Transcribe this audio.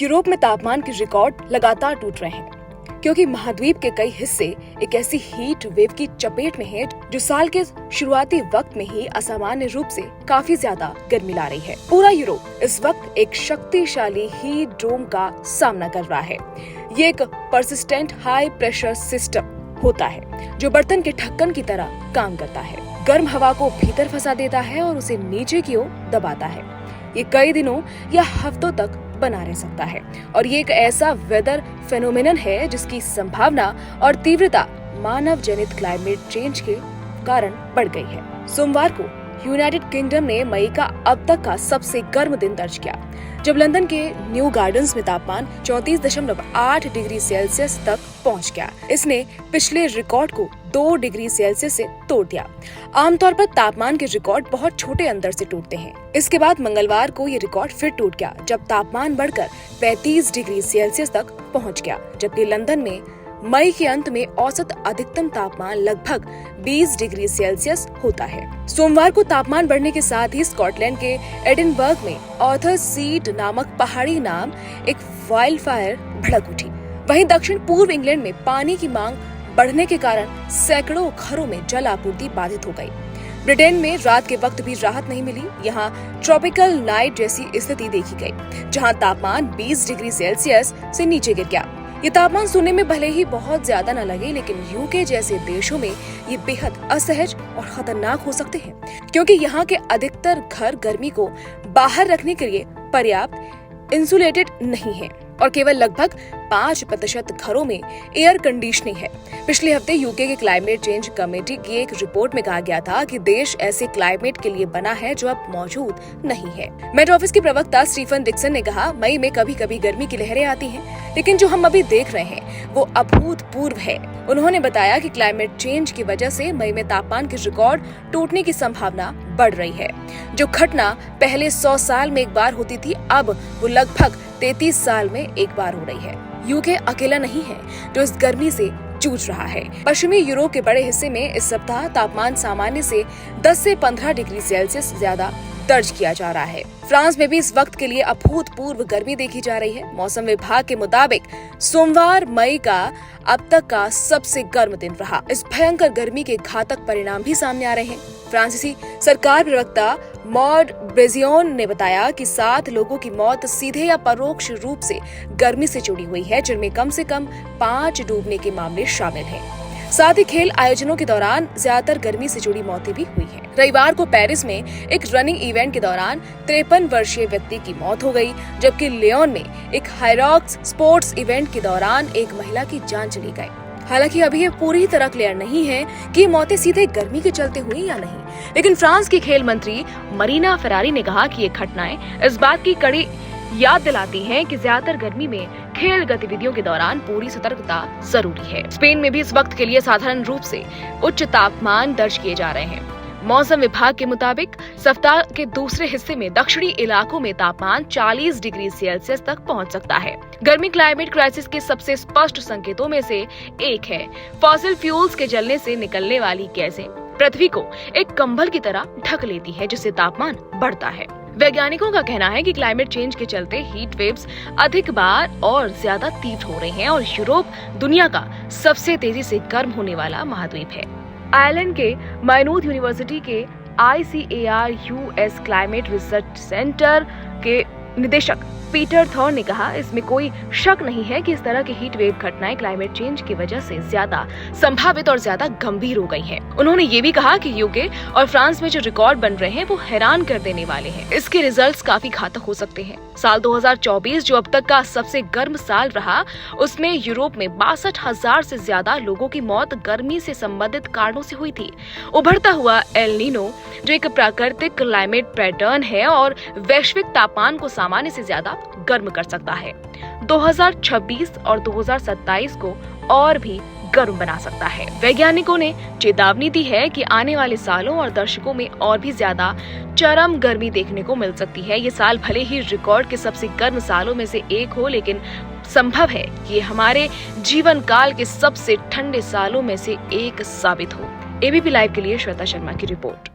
Europe में तापमान के रिकॉर्ड लगातार टूट रहे हैं क्योंकि महाद्वीप के कई हिस्से एक ऐसी हीट वेव की चपेट में हैं जो साल के शुरुआती वक्त में ही असामान्य रूप से काफी ज्यादा गर्मी ला रही है। पूरा यूरोप इस वक्त एक शक्तिशाली हीट ड्रोम का सामना कर रहा है। ये एक परसिस्टेंट हाई प्रेशर सिस्टम होता है जो बर्तन के ढक्कन की तरह काम करता है। गर्म हवा को भीतर फंसा देता है और उसे नीचे की ओर दबाता है। ये कई दिनों या हफ्तों तक बना रह सकता है और ये एक ऐसा वेदर फेनोमेनन है जिसकी संभावना और तीव्रता मानव जनित क्लाइमेट चेंज के कारण बढ़ गई है। सोमवार को यूनाइटेड किंगडम ने मई का अब तक का सबसे गर्म दिन दर्ज किया, जब लंदन के न्यू गार्डन्स में तापमान 34.8 डिग्री सेल्सियस तक पहुंच गया। इसने पिछले रिकॉर्ड को 2 डिग्री सेल्सियस से तोड़ दिया। आमतौर पर तापमान के रिकॉर्ड बहुत छोटे अंतर से टूटते हैं। इसके बाद मंगलवार को ये रिकॉर्ड फिर टूट गया, जब तापमान बढ़कर 35 डिग्री सेल्सियस तक पहुंच गया, जबकि लंदन में मई के अंत में औसत अधिकतम तापमान लगभग 20 डिग्री सेल्सियस होता है। सोमवार को तापमान बढ़ने के साथ ही स्कॉटलैंड के एडिनबर्ग में ऑर्थर सीट नामक पहाड़ी नाम एक वाइल्ड फायर भड़क उठी। वहीं दक्षिण पूर्व इंग्लैंड में पानी की मांग बढ़ने के कारण सैकड़ों घरों में जल आपूर्ति बाधित हो गई। ब्रिटेन में रात के वक्त भी राहत नहीं मिली। यहाँ ट्रॉपिकल नाइट जैसी स्थिति देखी गई, जहाँ तापमान 20 डिग्री सेल्सियस से नीचे गिर गया। ये तापमान सुनने में भले ही बहुत ज्यादा न लगे, लेकिन यूके जैसे देशों में ये बेहद असहज और खतरनाक हो सकते हैं, क्योंकि यहाँ के अधिकतर घर गर्मी को बाहर रखने के लिए पर्याप्त इंसुलेटेड नहीं है और केवल लगभग 5% घरों में एयर कंडीशनिंग है। पिछले हफ्ते यूके के क्लाइमेट चेंज कमेटी की एक रिपोर्ट में कहा गया था कि देश ऐसे क्लाइमेट के लिए बना है जो अब मौजूद नहीं है। मेट ऑफिस के प्रवक्ता स्टीफन डिक्सन ने कहा, मई में कभी कभी गर्मी की लहरें आती हैं, लेकिन जो हम अभी देख रहे हैं वो अभूतपूर्व है। उन्होंने बताया कि क्लाइमेट चेंज की वजह से मई में तापमान के रिकॉर्ड टूटने की संभावना बढ़ रही है। जो घटना पहले 100 साल में एक बार होती थी, अब वो लगभग 33 साल में एक बार हो रही है। यूके अकेला नहीं है जो इस गर्मी से जूझ रहा है। पश्चिमी यूरोप के बड़े हिस्से में इस सप्ताह तापमान सामान्य से 10 से 15 डिग्री सेल्सियस ज्यादा दर्ज किया जा रहा है। फ्रांस में भी इस वक्त के लिए अभूतपूर्व गर्मी देखी जा रही है। मौसम विभाग के मुताबिक सोमवार मई का अब तक का सबसे गर्म दिन रहा। इस भयंकर गर्मी के घातक परिणाम भी सामने आ रहे हैं। फ्रांसीसी सरकार प्रवक्ता मॉड ब्रेजियोन ने बताया कि 7 लोगों की मौत सीधे या परोक्ष रूप से गर्मी से जुड़ी हुई है, जिनमें कम से कम 5 डूबने के मामले शामिल हैं। साथ ही खेल आयोजनों के दौरान ज्यादातर गर्मी से जुड़ी मौतें भी हुई हैं। रविवार को पेरिस में एक रनिंग इवेंट के दौरान 53 वर्षीय व्यक्ति की मौत हो गई, जबकि लियोन में एक हाईरॉक्स स्पोर्ट्स इवेंट के दौरान एक महिला की जान चली गई। हालांकि अभी ये पूरी तरह क्लियर नहीं है कि मौतें सीधे गर्मी के चलते हुई या नहीं, लेकिन फ्रांस की खेल मंत्री मरीना फेरारी ने कहा कि ये घटनाएं इस बात की कड़ी याद दिलाती हैं कि ज्यादातर गर्मी में खेल गतिविधियों के दौरान पूरी सतर्कता जरूरी है। स्पेन में भी इस वक्त के लिए साधारण रूप से उच्च तापमान दर्ज किए जा रहे हैं। मौसम विभाग के मुताबिक सप्ताह के दूसरे हिस्से में दक्षिणी इलाकों में तापमान 40 डिग्री सेल्सियस तक पहुंच सकता है। गर्मी क्लाइमेट क्राइसिस के सबसे स्पष्ट संकेतों में से एक है। फॉसिल फ्यूल्स के जलने से निकलने वाली गैसें पृथ्वी को एक कंबल की तरह ढक लेती है, जिससे तापमान बढ़ता है। वैज्ञानिकों का कहना है कि क्लाइमेट चेंज के चलते हीट वेव्स अधिक बार और ज्यादा तीव्र हो रहे हैं और यूरोप दुनिया का सबसे तेजी से गर्म होने वाला महाद्वीप है। आयरलैंड के माइनूथ यूनिवर्सिटी के ICAR US climate research centre के निदेशक पीटर थॉर्न ने कहा, इसमें कोई शक नहीं है कि इस तरह की हीट वेव घटनाएं क्लाइमेट चेंज की वजह से ज्यादा संभावित और ज्यादा गंभीर हो गई हैं। उन्होंने ये भी कहा कि यूके और फ्रांस में जो रिकॉर्ड बन रहे हैं वो हैरान कर देने वाले हैं। इसके रिजल्ट्स काफी घातक हो सकते हैं। साल 2024 जो अब तक का सबसे गर्म साल रहा, उसमें यूरोप में 62,000 से ज्यादा लोगों की मौत गर्मी से संबंधित कारणों से हुई थी। उभरता हुआ एल नीनो, जो एक प्राकृतिक क्लाइमेट पैटर्न है और वैश्विक तापमान को सामान्य से ज्यादा गर्म कर सकता है, 2026 और 2027 को और भी गर्म बना सकता है। वैज्ञानिकों ने चेतावनी दी है कि आने वाले सालों और दशकों में और भी ज्यादा चरम गर्मी देखने को मिल सकती है। ये साल भले ही रिकॉर्ड के सबसे गर्म सालों में से एक हो, लेकिन संभव है कि ये हमारे जीवन काल के सबसे ठंडे सालों में से एक साबित हो। ABP लाइव के लिए श्वेता शर्मा की रिपोर्ट।